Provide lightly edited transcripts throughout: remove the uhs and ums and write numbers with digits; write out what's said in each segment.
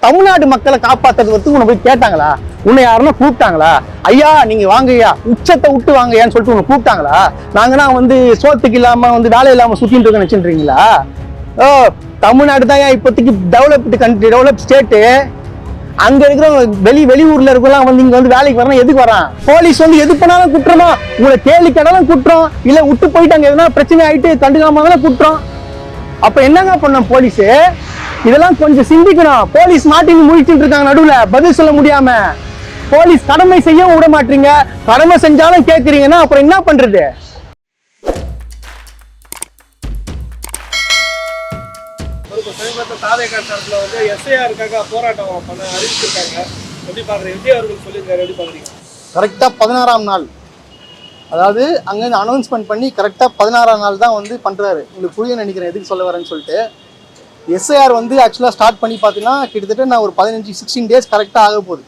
தமிழ்நாடு மக்களை காப்பாத்துறதுக்கு உன்னை போய் கேட்டாங்களா? உன்னை யாருன்னா கூப்பிட்டாங்களா? ஐயா நீங்க வாங்கய்யா, உச்சத்தை விட்டு வாங்கய்யான்னு சொல்லிட்டு உன்னை கூப்பிட்டாங்களா? நாங்கன்னா சோத்துக்கு இல்லாம வேலை இல்லாம சுத்திட்டு இருக்க நினைச்சுன்றீங்களா? தமிழ்நாடு தான் இப்போதைக்கு டெவலப்டு கண்ட்ரி, டெவலப் ஸ்டேட்டு. அங்க இருக்கிற வெளியூர்ல இருக்கலாம் இங்க வேலைக்கு வரணும். எதுக்கு வரான்? போலீஸ் எது பண்ணாலும் குற்றமா? உங்களை கேள்வி கேட்டாலும் குற்றம், இல்ல விட்டு போயிட்டு அங்க எதனா பிரச்சனை ஆயிட்டு கண்டுக்காம குற்றம். அப்ப என்னங்க பண்ணும் போலீஸ்? இதெல்லாம் கொஞ்சம் சிந்திக்கணும். போலீஸ் மாட்டின்னு முழிச்சுட்டு இருக்காங்க நடுவுல, பதில் சொல்ல முடியாம. போலீஸ் கடமை செய்ய விட மாட்டீங்க, கடமை செஞ்சாலும் கேட்கறீங்கன்னா அப்புறம் என்ன பண்றது? கரெக்டா 16ஆம் நாள், அதாவது அங்க அனௌன்ஸ்மெண்ட் பண்ணி கரெக்டா 16ஆம் நாள் தான் பண்றாரு. உங்களுக்கு புரிய நினைக்கிறேன் எதுக்கு சொல்ல வரேன்னு சொல்லிட்டு. எஸ்ஐஆர் ஆக்சுவலாக ஸ்டார்ட் பண்ணி பார்த்தீங்கன்னா கிட்டத்தட்ட நான் ஒரு 15-16 டேஸ் கரெக்டாக ஆக போகுது.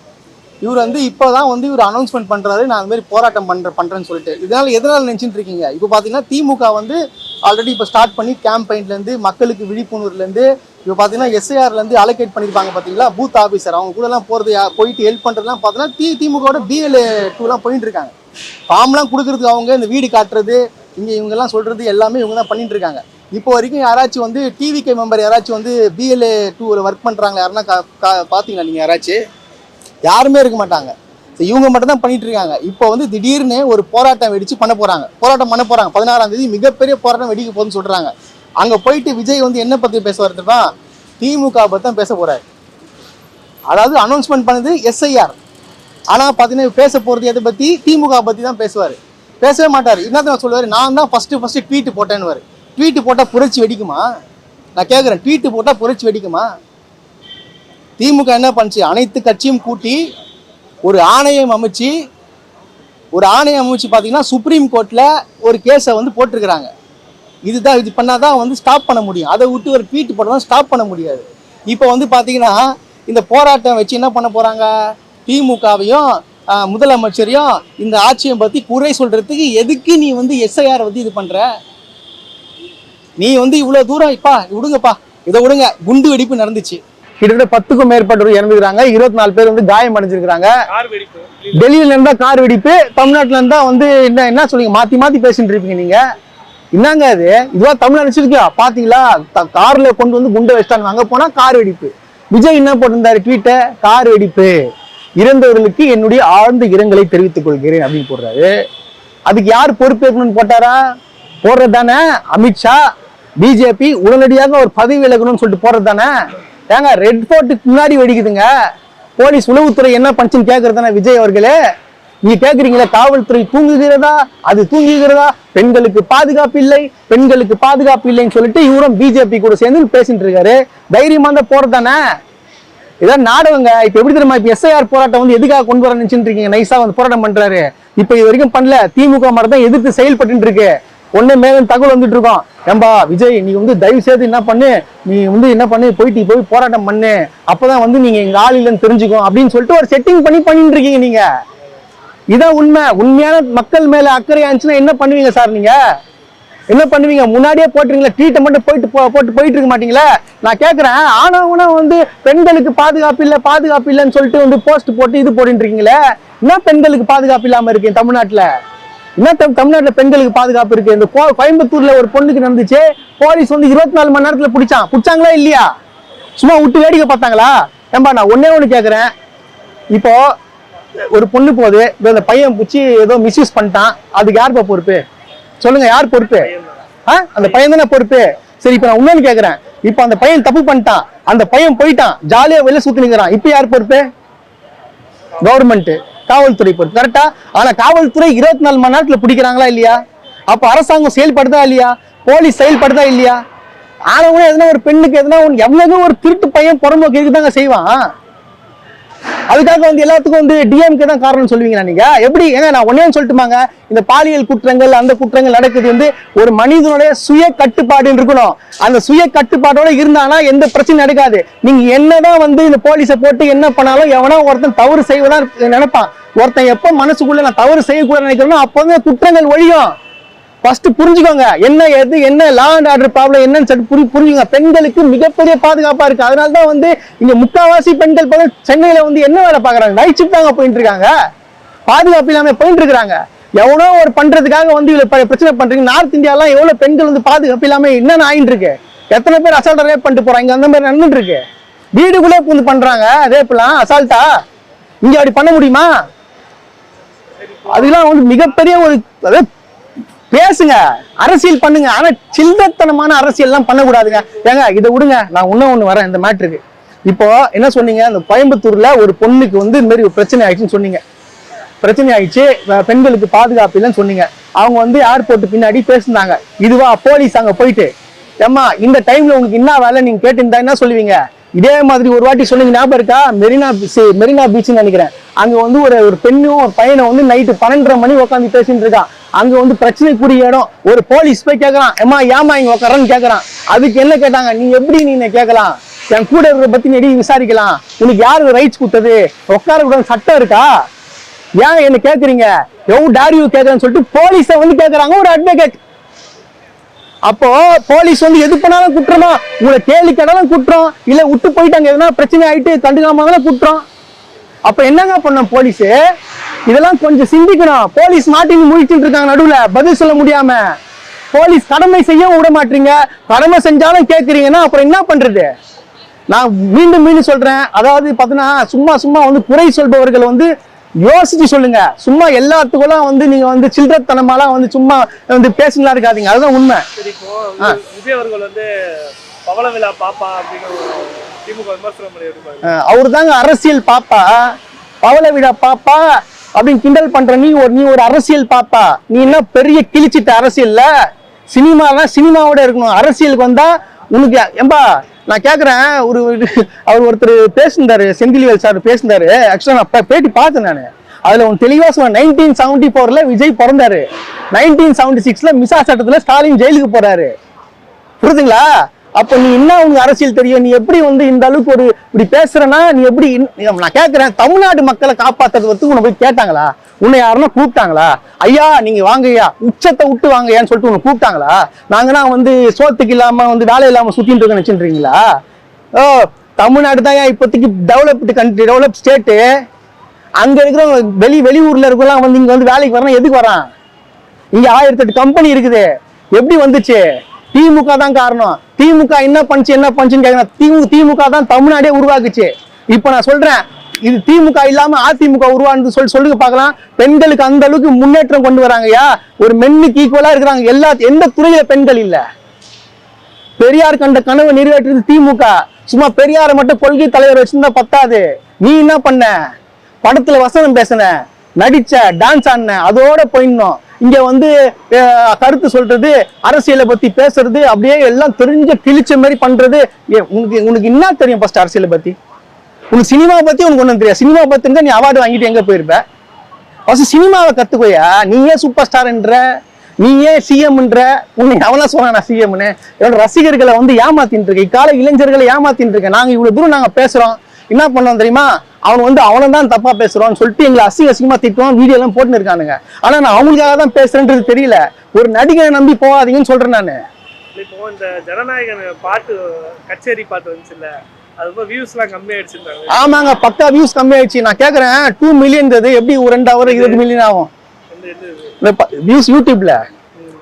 இவர் இப்போ தான் இவர் அனௌன்ஸ்மெண்ட் பண்ணுறாரு, நான் அந்த மாதிரி போராட்டம் பண்ணுறேன்னு சொல்லிட்டு. எதனால் நினச்சிட்டு இருக்கீங்க? இப்போ பார்த்தீங்கன்னா திமுக ஆல்ரெடி இப்போ ஸ்டார்ட் பண்ணி கேம்பெயின்லேருந்து மக்களுக்கு விழிப்புணர்வுலேருந்து இப்போ பார்த்தீங்கன்னா எஸ்ஐஆர்லேருந்து அலோகேட் பண்ணியிருப்பாங்க பார்த்தீங்களா, பூத் ஆஃபீஸர் அவங்க கூடலாம் போயிட்டு ஹெல்ப் பண்ணுறதுலாம் பார்த்தீங்கன்னா திமுகவோட BLA 2லாம் போயிட்டு இருக்காங்க. ஃபார்ம்லாம் கொடுக்குறதுக்கு அவங்க இந்த வீடு காட்டுறது இங்கே இவங்கெல்லாம் சொல்கிறது எல்லாமே இவங்க தான் பண்ணிட்டு இருக்காங்க. இப்போ வரைக்கும் யாராச்சும் டிவிகே மெம்பர் யாராச்சும் BLA 2 ஒர்க் பண்ணுறாங்களா யாருன்னா பார்த்தீங்களா நீங்கள்? யாருமே இருக்க மாட்டாங்க. இவங்க மட்டும் தான் பண்ணிட்டு இருக்காங்க. இப்போ திடீர்னு ஒரு போராட்டம் வெடிச்சு பண்ண போகிறாங்க. 16ஆம் தேதி மிகப்பெரிய போராட்டம் வெடிக்க போகுதுன்னு சொல்கிறாங்க. அங்கே போயிட்டு விஜய் என்ன பற்றி பேச வரதுப்பா? திமுக பற்றி தான் பேச போகிறாரு. அதாவது அனௌன்ஸ்மெண்ட் பண்ணது எஸ்ஐஆர், ஆனால் பார்த்தீங்கன்னா பேச போகிறது எதை பற்றி? திமுக பற்றி தான் பேசுவார். பேசவே மாட்டார். என்னதான் சொல்லுவார்? நான் தான் ஃபஸ்ட்டு ட்வீட் போட்டேன்னு. ட்வீட்டு போட்டால் புரட்சி வெடிக்குமா? நான் கேட்குறேன், ட்வீட்டு போட்டால் புரட்சி வெடிக்குமா? திமுக என்ன பண்ணுச்சு? அனைத்து கட்சியும் கூட்டி ஒரு ஆணையம் அமைச்சு பார்த்தீங்கன்னா சுப்ரீம் கோர்ட்டில் ஒரு கேஸை போட்டிருக்கிறாங்க. இது பண்ணாதான் ஸ்டாப் பண்ண முடியும். அதை விட்டு ஒரு ட்வீட் போட்டால் தான் ஸ்டாப் பண்ண முடியாது. இப்போ பார்த்தீங்கன்னா இந்த போராட்டம் வச்சு என்ன பண்ண போகிறாங்க? திமுகவையும் முதலமைச்சரையும் இந்த ஆட்சியை பற்றி குறை சொல்கிறதுக்கு எதுக்கு நீ எஸ்ஐஆர் இது பண்ணுற? நீ இவ்வளவு தூரம் இப்பா விடுங்கப்பா, இதை விடுங்க. குண்டு வெடிப்பு நடந்துச்சு, கிட்டத்தட்ட 10க்கும் மேற்பட்டவர் இறந்துக்கிறாங்க, 24 பேர் காயம் அடைஞ்சிருக்கிறாங்க. டெல்லியில இருந்தா கார் வெடிப்பு, தமிழ்நாட்டுல இருந்தா என்ன சொல்லுங்க, மாத்தி பேசிட்டு இருப்பீங்க நீங்க. என்னங்க அது? இதுவா தமிழ்நாடு வச்சிருக்கியா? பாத்தீங்களா, கார்ல கொண்டு குண்டை வச்சிட்டாங்க. அங்க போனா கார் வெடிப்பு. விஜய் என்ன போட்டிருந்தாரு ட்வீட்டை? கார் வெடிப்பு, இறந்தவர்களுக்கு என்னுடைய ஆழ்ந்த இரங்கலை தெரிவித்துக் கொள்கிறேன் அப்படின்னு போடுறாரு. அதுக்கு யார் பொறுப்பேற்கணும்னு போட்டாரா? போடுறது தானே அமித்ஷா, பிஜேபி உடனடியாக ஒரு பதவி விலகணும்னு சொல்லிட்டு போறது தானே. ஏங்க ரெட் ஃபோர்ட்டுக்கு முன்னாடி வெடிக்குதுங்க. போலீஸ் உளவுத்துறை என்ன பண்ணுச்சுன்னு கேட்கறது தானே விஜய் அவர்களே. நீங்க கேட்குறீங்களா காவல்துறை தூங்குகிறதா? அது தூங்குகிறதா? பெண்களுக்கு பாதுகாப்பு இல்லை, பெண்களுக்கு பாதுகாப்பு இல்லைன்னு சொல்லிட்டு இவரும் பிஜேபி கூட சேர்ந்து பேசிட்டு இருக்காரு. தைரியமா தான் போறது தானே. இதான் நாடகங்க. இப்ப எப்படி தெரியுமா? இப்ப எஸ்ஐஆர் போராட்டம் எதுக்காக கொண்டு வர நினைச்சுட்டு இருக்கீங்க? நைஸா போராட்டம் பண்றாரு. இப்ப இது வரைக்கும் பண்ணல. திமுக மட்டும் தான் எதிர்த்து செயல்பட்டு இருக்கு. ஒண்ணு மேலும் தகவல் வந்துட்டு இருக்கோம். ஏம்பா விஜய், நீ தயவு செய்து என்ன பண்ணு, நீ என்ன பண்ணு, போய் போராட்டம் பண்ணு, அப்பதான் நீங்க எங்க ஆள் இல்லைன்னு தெரிஞ்சுக்கும் அப்படின்னு சொல்லிட்டு ஒரு செட்டிங் பண்ணிட்டு இருக்கீங்க நீங்க. இதான் உண்மை. உண்மையான மக்கள் மேல அக்கறை ஆச்சுன்னா என்ன பண்ணுவீங்க சார்? நீங்க என்ன பண்ணுவீங்க? முன்னாடியே போட்டுருங்களா? ட்வீட்டை மட்டும் போயிட்டு இருக்க மாட்டீங்களா? நான் கேட்கறேன். ஆனா பெண்களுக்கு பாதுகாப்பு இல்லைன்னு சொல்லிட்டு போஸ்ட் போட்டு இது போட்டு இருக்கீங்களே. என்ன பெண்களுக்கு பாதுகாப்பு இல்லாம இருக்கு தமிழ்நாட்டுல? என்ன தமிழ்நாட்டுல பெண்களுக்கு பாதுகாப்பு இருக்கு? இந்த கோயம்புத்தூர்ல ஒரு பொண்ணுக்கு நடந்துச்சு. போலீஸ் 24 மணி நேரத்துல பிடிச்சாங்களா இல்லையா? சும்மா விட்டு வேடிக்கை பார்த்தாங்களா? ஏம்பா நான் ஒண்ணு கேட்கறேன். இப்போ ஒரு பொண்ணு போகுது, இந்த பையன் பிடிச்சி ஏதோ மிஸ்யூஸ் பண்ணிட்டான், அதுக்கு யாருப்பா பொறுப்பு? சொல்லுங்க, யார் பொறுப்பு? அந்த பையன் தானே பொறுப்பு. சரி, இப்ப நான் இன்னொன்னு கேட்கறேன். இப்ப அந்த பையன் தப்பு பண்ணிட்டான், அந்த பையன் போயிட்டான், ஜாலியா வெளில சுத்தினுங்கிறான், இப்ப யார் பொறுப்பு? கவர்மெண்ட், காவல்துறை பொறுப்பு. கரெக்டா? ஆனா காவல்துறை 24 மணி நேரத்துல பிடிக்கிறாங்களா இல்லையா? அப்ப அரசாங்கம் செயல்படுதா இல்லையா? போலீஸ் செயல்படுதா இல்லையா? ஆனவங்க எதனா ஒரு பெண்ணுக்கு எதனா எவ்வளவு ஒரு திருட்டு பையன் புறம்போக்கு இருக்குதாங்க செய்வான். அதுக்காக எல்லாத்துக்கும் டிஎம்கே தான் காரணம் சொல்லுவீங்களா நீங்க? எப்படி? ஏங்க நான் ஒன்னே சொல்லட்டுமாங்க, இந்த பாலியல் குற்றங்கள் அந்த குற்றங்கள் நடக்குது ஒரு மனிதனுடைய சுய கட்டுப்பாடு இருக்கணும். அந்த சுய கட்டுப்பாடோட இருந்தானா எந்த பிரச்சனையும் நடக்காது. நீங்க என்னதான் இந்த போலீஸை போட்டு என்ன பண்ணாலும் எவனா ஒருத்தன் தவறு செய்வதான் நினைப்பான். ஒருத்தன் எப்ப மனசுக்குள்ள நான் தவறு செய்யக்கூடாது நினைக்கிறேனோ அப்பதான் குற்றங்கள் ஒழியும். ஃபர்ஸ்ட் புரிஞ்சுக்கோங்க என்ன எது என்ன லா அண்ட் ஆர்டர் ப்ராப்ளம் என்னன்னு சொல்லிட்டு புரிஞ்சுங்க. பெண்களுக்கு மிகப்பெரிய பாதுகாப்பா இருக்கு. அதனாலதான் வந்து இங்க முக்காவாசி பெண்கள் சென்னையில வந்து என்ன வேலை பாக்குறாங்க, நைட் ஷிஃப்ட் தாங்க போயிட்டு இருக்காங்க, பாதுகாப்பு இல்லாம போயிட்டு இருக்காங்க. எவனோ ஒரு பண்றதுக்காக வந்து இவ்வளவு பிரச்சனை பண்றீங்க. நார்த் இந்தியாலாம் எவ்வளவு பெண்கள் வந்து பாதுகாப்பு இல்லாம என்னென்ன ஆயிட்டு இருக்கு, எத்தனை பேர் அசால்ட்டா ரேப் பண்ணிட்டு போறாங்க, அந்த மாதிரி நடந்துட்டு இருக்கு. வீடுக்குள்ளே வந்து பண்றாங்க ரேப்லாம் அசால்ட்டா. இங்க அப்படி பண்ண முடியுமா? அதெல்லாம் வந்து மிகப்பெரிய ஒரு பேசுங்க, அரசியல் பண்ணுங்க, ஆனா சில்லத்தனமான அரசியல் எல்லாம் பண்ணக்கூடாதுங்க. ஏங்க இதை விடுங்க, நான் ஒண்ணு வரேன் இந்த மேட்ருக்கு. இப்போ என்ன சொன்னீங்க, அந்த கோயம்புத்தூர்ல ஒரு பொண்ணுக்கு வந்து இந்த மாதிரி ஒரு பிரச்சனை ஆயிடுச்சுன்னு சொன்னீங்க. பிரச்சனை ஆயிடுச்சு, பெண்களுக்கு பாதுகாப்பு இல்லைன்னு சொன்னீங்க. அவங்க வந்து ஏர்போர்ட் பின்னாடி பேசினாங்க. இதுவா போலீஸ் அங்க போயிட்டு, ஏம்மா இந்த டைம்ல உங்களுக்கு என்ன வேலை நீங்க கேட்டிருந்தா என்ன சொல்லுவீங்க? இதே மாதிரி ஒரு வாட்டி சொன்னீங்க, ஞாபகம் இருக்கா? மெரினா பீச்னு நினைக்கிறேன். அங்க வந்து ஒரு பெண்ணும் ஒரு பையனை வந்து நைட்டு 12:30 மணி உட்காந்து பேசிட்டு இருக்கான். அங்க வந்து பிரச்சனைக்குரிய இடம். ஒரு போலீஸ் போய் கேட்கறான், ஏமா இங்க உட்காரன்னு கேட்கறான். அதுக்கு என்ன கேட்டாங்க, நீ எப்படி நீ கேட்கலாம், என் கூட இருக்கிற பத்தி நெடி விசாரிக்கலாம், உனக்கு யாரு ரைட்ஸ் கொடுத்தது, உட்கார கூட சட்டம் இருக்கா, ஏன் என்ன கேக்குறீங்க, எவ்வளவு டாரியூ கேட்கறன்னு சொல்லிட்டு போலீஸ வந்து கேட்கறாங்க ஒரு அட்வொகேட். அப்போ போலீஸ் வந்து எது பண்ணாலும் குற்றமா, உங்களை கேள்வி கேட்டாலும் குற்றம், இல்ல விட்டு போயிட்டாங்க எதுனா பிரச்சனை ஆயிட்டு கண்டுக்காம குற்றம். அப்ப என்னங்க பண்ண போலீஸ்? இதெல்லாம் கொஞ்சம் சிந்திக்கணும். போலீஸ் மாட்டின்னு முழிச்சுட்டு இருக்காங்க நடுவுல, பதில் சொல்ல முடியாம. போலீஸ் கடமை செய்ய விட மாட்டீங்க, கடமை செஞ்சாலும் கேட்கறீங்கன்னா அப்புறம் என்ன பண்றது? நான் மீண்டும் சொல்றேன், அதாவது பாத்தீங்கன்னா சும்மா வந்து குறை சொல்பவர்கள் வந்து யோசிச்சு சொல்லுங்க. சும்மா எல்லாத்துக்கும் வந்து நீங்க வந்து சில்லறத்தனமாலாம் வந்து சும்மா வந்து பேசுங்களா இருக்காதீங்க, அதுதான் உண்மை. விஜய் அவர்கள் வந்து பவள விழா பாப்பா அப்படின்னு திமுக விமர்சனம் பண்ணி, அவரு தாங்க அரசியல் பாப்பா, பவள விழா பாப்பா அப்படின்னு கிண்டல் பண்ற நீ ஒரு அரசியல் பாப்பா. நீ என்ன பெரிய கிழிச்சிட்ட அரசியல்ல? சினிமாவோட இருக்கணும், அரசியலுக்கு வந்தா உனக்கு ஏம்பா. நான் கேக்குறேன், அவர் ஒருத்தர் பேசினாரு, செந்தில்வேல் சார் பேசினாரு. ஆக்சுவலா நான் பேட்டி பார்த்தேன் நானு. அதுல ஒன்று தெளிவா சொன்ன, 1974ல விஜய் பிறந்தாரு, 1976ல மிசா சட்டத்துல ஸ்டாலின் ஜெயிலுக்கு போறாரு. புரியுதுங்களா? அப்ப நீ என்ன உனக்கு அரசியல் தெரியும்? நீ எப்படி வந்து இந்த அளவுக்கு ஒரு இப்படி பேசுறனா? நீ எப்படி? நான் கேட்கிறேன், தமிழ்நாடு மக்களை காப்பாத்துறது உன்னை போய் கேட்டாங்களா? உன்னை யாருன்னா கூப்பிட்டாங்களா? ஐயா நீங்க வாங்கய்யா, உச்சத்தை விட்டு வாங்கய்யான்னு சொல்லிட்டு உன்னை கூப்பிட்டாங்களா? நாங்கன்னா வந்து சோத்துக்கு இல்லாம வந்து வேலை இல்லாம சுத்திட்டு இருக்க நினைச்சுன்றீங்களா? ஓ, தமிழ்நாடு தான் இப்போதைக்கு டெவலப்டு கண்ட்ரி, டெவலப் ஸ்டேட்டு. அங்க இருக்கிற வெளியூர்ல இருக்கலாம் வந்து இங்க வந்து வேலைக்கு வரணும். எதுக்கு வரான்? இங்க 1008 கம்பெனி இருக்குது. எப்படி வந்துச்சு? திமுக தான் காரணம். திமுக என்ன பண்ணுச்சுன்னு கேட்கணும். திமுக தான் தமிழ்நாடே உருவாக்குச்சு. இப்ப நான் சொல்றேன், இது திமுக இல்லாம அதிமுக உருவானது சொல்லுங்க பார்க்கலாம். பெண்களுக்கு அந்த அளவுக்கு முன்னேற்றம் கொண்டு வராங்கயா. ஒரு மென்னுக்கு ஈக்குவலா இருக்கிறாங்க. எந்த துறையில பெண்கள் இல்ல. பெரியார் கண்ட கனவு நிறைவேற்றது திமுக. சும்மா பெரியாரை மட்டும் கொள்கை தலைவர் வச்சிருந்தா பத்தாது. நீ என்ன பண்ண? படத்துல வசனம் பேசின, நடிச்ச, டான்ஸ் ஆடின, அதோட போயிடணும். இங்க வந்து கருத்து சொல்றது, அரசியலை பத்தி பேசுறது, அப்படியே எல்லாம் தெரிஞ்ச கிழிச்ச மாதிரி பண்றது. உனக்கு என்ன தெரியும் ஃபர்ஸ்ட் அரசியலை பத்தி? உனக்கு சினிமா பத்தி உனக்கு ஒண்ணும் தெரியாது. சினிமா பத்தி இருந்தா நீ அவார்டு வாங்கிட்டு எங்க போயிருப்ப? ஃபர்ஸ்ட் சினிமாவை கத்துக்கோயா. நீயே சூப்பர் ஸ்டார்ன்ற, நீயே சிஎம்ன்ற, உன்னை அவனா சொன்னா சிஎம்னு என்னோட ரசிகர்களை வந்து ஏமாத்தின்னு இருக்க, இக்கால இளைஞர்களை ஏமாத்தின்னு இருக்க. நாங்க இவ்வளவு தூரம் நாங்க பேசுறோம், என்ன பண்ணோம் தெரியுமா? அவன் வந்து அவனை தப்பா பேசுறான்னு சொல்லிட்டு எங்களை அசிங்கமா திட்டுவான், வீடியோ எல்லாம் போட்டுன்னு இருக்கானுங்க. ஆனா நான் அவங்களுக்காக தான் பேசுறேன்றது தெரியல. ஒரு நடிகனை நம்பி போகாதீங்கன்னு சொல்றேன் நானு. இப்போ இந்த ஜனநாயகன் பாட்டு கச்சேரி பாட்டு வந்துச்சுல்ல, அது வியூஸ் எல்லாம் கம்மி ஆயிடுச்சுன்றாங்க. ஆமாங்க, பக்கா வியூஸ் கம்மி ஆயிடுச்சு. நான் கேக்குறேன், 2 மில்லியன் எப்படி ஒரு 2 ஹவர் 20 மில்லியன் ஆகும் வியூஸ் யூடியூப்ல?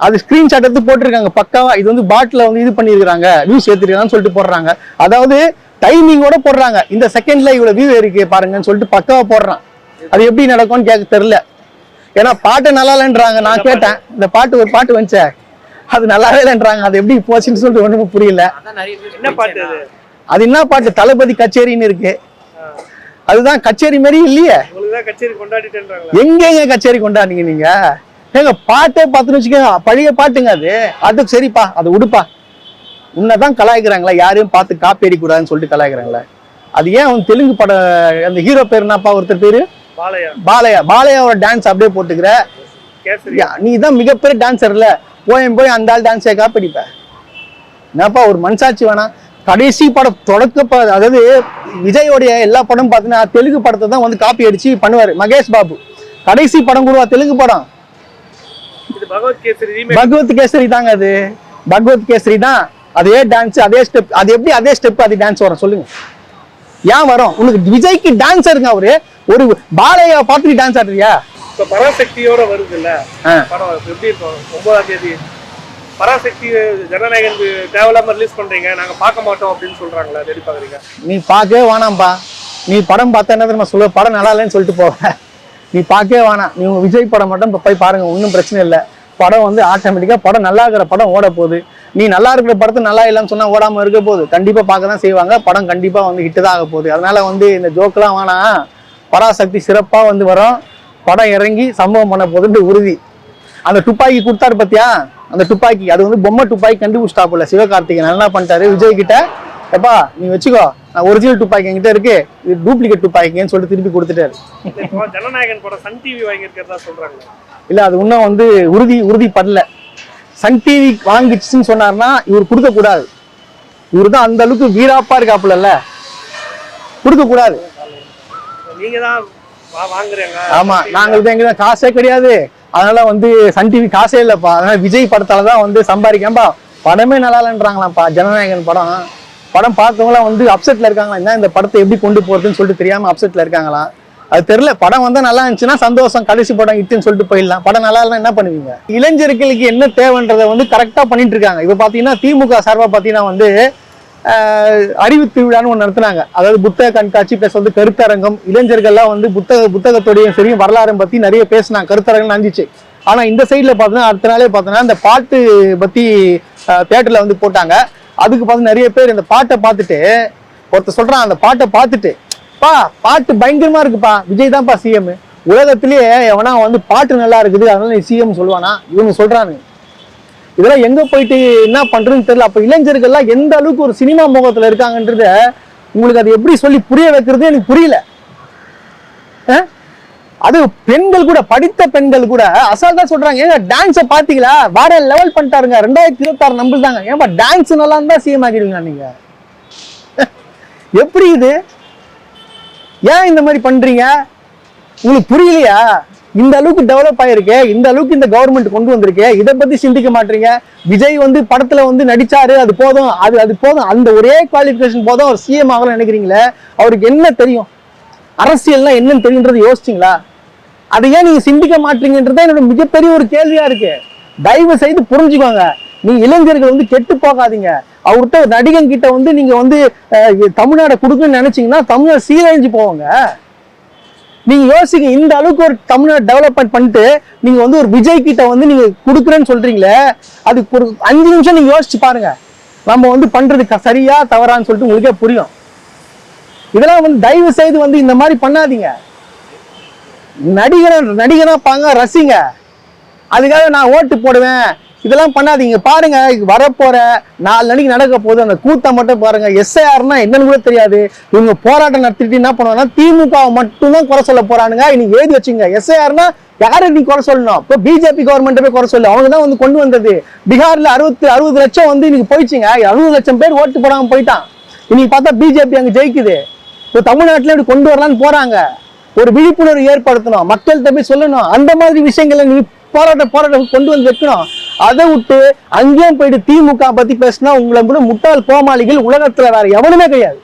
அது ஸ்கிரீன்ஷாட் எடுத்து போட்டிருக்காங்க பக்காவா. இது வந்து பாட்டில வந்து இது பண்ணிருக்காங்க, வியூஸ் ஏத்திருக்காங்கன்னு சொல்லிட்டு போடுறாங்க. அதாவது டைமிங்கோட போடுறாங்க. இந்த செகண்ட்ல இவ்வளவு வியூ இருக்கு பாருங்கன்னு சொல்லிட்டு பக்காவா போடுறான். அது எப்படி நடக்கும்னு கேட்க தெரியல. ஏன்னா பாட்டு நல்லா இல்லைன்றாங்க. நான் கேட்டேன், இந்த பாட்டு ஒரு பாட்டு வந்துச்சே, அது நல்லாவே இல்லைன்றாங்க. அது எப்படி போச்சுன்னு சொல்லிட்டு ஒண்ணுமே புரியல. என்ன பாட்டு அது? என்ன பாட்டு? தளபதி கச்சேரின்னு இருக்கு. அதுதான் கச்சேரி மாதிரி இல்லையே. எங்க கச்சேரி கொண்டாடுங்க நீங்க? ஏங்க பாட்டே பார்த்துன்னு வச்சுக்கோங்க, பழைய பாட்டுங்க. அதுக்கு சரிப்பா, அதை உடுப்பா. உன்னதான் கலாய்க்கிறாங்களா? யாரையும் பார்த்து காப்பி அடிக்கூடாதுன்னு சொல்லிட்டு கலாய்க்கிறாங்களா? அது ஏன் அவன் தெலுங்கு படம், அந்த ஹீரோ பேர் என்னப்பா? ஒருத்தர் பேரு பாலையாவோட டான்ஸ் அப்படியே போட்டுக்கிற. நீ தான் மிகப்பெரிய டான்சர்ல, போய் அந்த ஆள் டான்ஸை காப்பி அடிப்ப. என்னப்பா ஒரு மனசாட்சி வேணாம்? கடைசி படம் அதாவது விஜயோடைய எல்லா படம் பார்த்தீங்கன்னா தெலுங்கு படத்தை தான் வந்து காப்பி அடிச்சு பண்ணுவாரு மகேஷ் பாபு. கடைசி படம் கூட தெலுங்கு படம். இது பகவத் கேசரி remake. பகவத் கேசரி தாங்க அது, பகவத் கேசரி தான். அதே டான்ஸ் அதே ஸ்டெப், அது எப்படி அதே ஸ்டெப் அது டான்ஸ் வரும் சொல்லுங்க? ஏன் வரும்? உனக்கு விஜய்க்கு டான்ஸருங்க அவரு, ஒரு பாலையா பார்த்துட்டு டான்ஸ் ஆடுறியா? இப்ப பராசக்தியோட வருது இல்ல படம், எப்படி இருக்கும் 9ஆம் தேதி பராசக்தி ஜனநாயகன் தேவையில்லாம ரிலீஸ் பண்றீங்க, நாங்க பார்க்க மாட்டோம் அப்படின்னு சொல்றாங்களா, அது எப்படி பாக்குறீங்க? நீ பார்க்கவே வேணாம்பா, நீ படம் பார்த்தா என்ன தெரியுமா சொல்லுவ, படம் நல்லா இல்லைன்னு சொல்லிட்டு போவ. நீ பார்க்கவே வேணாம், நீ உங்க விஜய் படம் மட்டும் போய் பாருங்க, ஒன்றும் பிரச்சனை இல்லை. படம் வந்து ஆட்டோமேட்டிக்கா படம் நல்லா இருக்கிற படம் ஓட போகுது. நீ நல்லா இருக்கிற படத்தை நல்லா இல்லைன்னு சொன்னா ஓடாம இருக்க போகுது, கண்டிப்பா பார்க்க தான் செய்வாங்க. படம் கண்டிப்பா வந்து ஹிட் தான் ஆக போகுது. அதனால வந்து இந்த ஜோக்கெல்லாம் வேணாம். பராசக்தி சிறப்பா வந்து வரும், படம் இறங்கி சம்பவம் பண்ண போகுது உறுதி. அந்த துப்பாக்கி கொடுத்தாரு பத்தியா, அந்த துப்பாக்கி அது வந்து பொம்மை துப்பாக்கி கண்டுபிடிச்சிட்டாப்புல சிவகார்த்திகேயன். நல்லா பண்ணிட்டாரு விஜய் கிட்ட, எப்பா நீ வச்சுக்கோ, ஒரிஜினல் துப்பாக்கி என்கிட்ட இருக்கு, இது டூப்ளிகேட் துப்பாக்கின்னு சொல்லிட்டு திருப்பி கொடுத்துட்டாரு. ஜனநாயகன் படம் சன் டிவி வாங்கியிருக்கிறதா சொல்றாங்க. இல்ல அது இன்னும் வந்து உறுதிப்படல. சன் டிவி வாங்கிச்சுன்னு சொன்னார்னா இவர் கொடுக்க கூடாது. இவரு தான் அந்த அளவுக்கு வீராப்பா இருக்காப்புல, கொடுக்க கூடாது. நீங்க தான் வாங்குறீங்க. ஆமா, நாங்களுக்கு எங்க காசே கிடையாது. அதனால வந்து சன் டிவி காசே இல்லப்பா. அதனால விஜய் படத்தாலதான் வந்து சம்பாதிக்காம்பா. படமே நல்லா இல்லைன்றாங்களாம்ப்பா ஜனநாயகன் படம். படம் பார்த்தவங்களாம் வந்து அப்செட்ல இருக்காங்களா, என்ன இந்த படத்தை எப்படி கொண்டு போறதுன்னு சொல்லிட்டு தெரியாம அப்செட்ல இருக்காங்களாம். அது தெரியல. படம் வந்து நல்லா இருந்துச்சுன்னா சந்தோஷம், கடைசி படம் இட்டுன்னு சொல்லிட்டு போயிடலாம். படம் நல்லா இல்லைன்னா என்ன பண்ணுவீங்க? இளைஞர்களுக்கு என்ன தேவைன்றதை வந்து கரெக்டா பண்ணிட்டு இருக்காங்க. இப்ப பாத்தீங்கன்னா திமுக சார்பா பாத்தீங்கன்னா வந்து அறிவு திருவிழான்னு ஒன்று நடத்துனாங்க. அதாவது புத்தக கண்காட்சி பிளஸ் வந்து கருத்தரங்கம். இளைஞர்கள்லாம் வந்து புத்தகத்தோடையும் சரி வரலாறும் பத்தி நிறைய பேசினாங்க, கருத்தரங்கம் நடந்துச்சு. ஆனா இந்த சைட்ல பார்த்தோன்னா அடுத்த நாளே பார்த்தோன்னா இந்த பாட்டு பத்தி தியேட்டர்ல வந்து போட்டாங்க. அதுக்கு பார்த்து நிறைய பேர் இந்த பாட்டை பார்த்துட்டு ஒருத்தர் சொல்றான், அந்த பாட்டை பார்த்துட்டு பா பாட்டு பயங்கரமா இருக்குப்பா, விஜய் தான்ப்பா சிஎம். உலகத்திலேயே எவனா வந்து பாட்டு நல்லா இருக்குது அதனால நீ சிஎம் சொல்லுவானா? இவங்க சொல்றானு. இதெல்லாம் எங்க போயிட்டு என்ன பண்றதுன்னு தெரியல. அப்ப இளைஞர்கள்லாம் எந்த அளவுக்கு ஒரு சினிமா முகத்துல இருக்காங்கன்றத உங்களுக்கு அது எப்படி சொல்லி புரிய வைக்கிறது எனக்கு புரியல. அது பெண்கள் கூட, படித்த பெண்கள் கூட அசால்ட்டா சொல்றாங்க, ஏங்க டான்ஸை பாத்தீங்களா, வேற லெவல் பண்ணிட்டாருங்க, 2026 நம்புதாங்க, ஏன்பா டான்ஸ் நல்லா இருந்தா சிஎம் ஆகிடுவீங்க நீங்க? எப்படி இது? ஏன் இந்த மாதிரி பண்றீங்க? உங்களுக்கு புரியலையா? இந்த அளவுக்கு டெவலப் ஆயிருக்கு, இந்த அளவுக்கு இந்த கவர்மெண்ட் கொண்டு வந்திருக்கு, இதை பத்தி சிந்திக்க மாட்டீங்க. விஜய் வந்து படத்துல வந்து நடிச்சாரு, அது போதும், அது போதும், அந்த ஒரே குவாலிஃபிகேஷன் போதும் அவர் சிஎம் ஆகலாம் நினைக்கிறீங்களே. அவருக்கு என்ன தெரியும், அரசியல்னா என்னன்னு தெரியுன்றது யோசிச்சிங்களா? அதை ஏன் நீங்க சிந்திக்க மாட்டீங்கன்றத என்னோட மிகப்பெரிய ஒரு கேள்வியா இருக்கு. தயவு செய்து புரிஞ்சுக்கோங்க, நீங்க இளைஞர்கள் வந்து கெட்டு போகாதீங்க. அவர்கிட்ட நடிகன் கிட்ட வந்து நீங்க வந்து தமிழ்நாடை கொடுக்கணும்னு நினைச்சீங்கன்னா தமிழ்நாடு சீரழிஞ்சு போவாங்க. நீங்க யோசிங்க, இந்த அளவுக்கு ஒரு தமிழ்நாடு டெவலப்மெண்ட் பண்ணிட்டு நீங்க வந்து ஒரு விஜய் கிட்ட வந்து நீங்க கொடுக்குறேன்னு சொல்றீங்களே, அதுக்கு ஒரு 5 நிமிஷம் நீங்க யோசிச்சு பாருங்க, நம்ம வந்து பண்றது சரியா தவறான்னு சொல்லிட்டு உங்களுக்கே புரியும். இதெல்லாம் வந்து தயவு செய்து வந்து இந்த மாதிரி பண்ணாதீங்க. நடிகனா பாங்க, ரசிங்க, அதுக்காக நான் ஓட்டு போடுவேன் இதெல்லாம் பண்ணாதீங்க. பாருங்க, வரப்போற 4 நாளைக்கு நடக்க போகுது, அந்த கூத்த மட்டும் பாருங்க. எஸ்ஐஆர்னா என்னன்னு கூட தெரியாது. இவங்க போராட்டம் நடத்திட்டு என்ன பண்ணுவாங்கன்னா திமுக மட்டும்தான் குறை சொல்ல போறானுங்க. இன்னைக்கு எழுதி வச்சுங்க, எஸ்ஐஆர்னா யாரு நீ குறை சொல்லணும்? இப்போ பிஜேபி கவர்மெண்ட் போய் குறை சொல்லு, அவங்க தான் வந்து கொண்டு வந்தது. பீகார்ல 60 லட்சம் வந்து இன்னைக்கு போயிடுச்சுங்க, 60 லட்சம் பேர் ஓட்டு போடாம போயிட்டான். இன்னைக்கு பார்த்தா பிஜேபி அங்க ஜெயிக்குது. இப்போ தமிழ்நாட்டில் இப்படி கொண்டு வரலான்னு போறாங்க. ஒரு விழிப்புணர்வு ஏற்படுத்தணும், மக்கள்கிட்ட போய் சொல்லணும். அந்த மாதிரி விஷயங்களை நீ போராட்டம் கொண்டு வந்து வைக்கணும். அதை விட்டு அங்கேயும் போயிட்டு திமுக பத்தி பேசினா உங்களை கூட முட்டாள் கோமாளிகள் உலகத்துல வேற எவனுமே கிடையாது.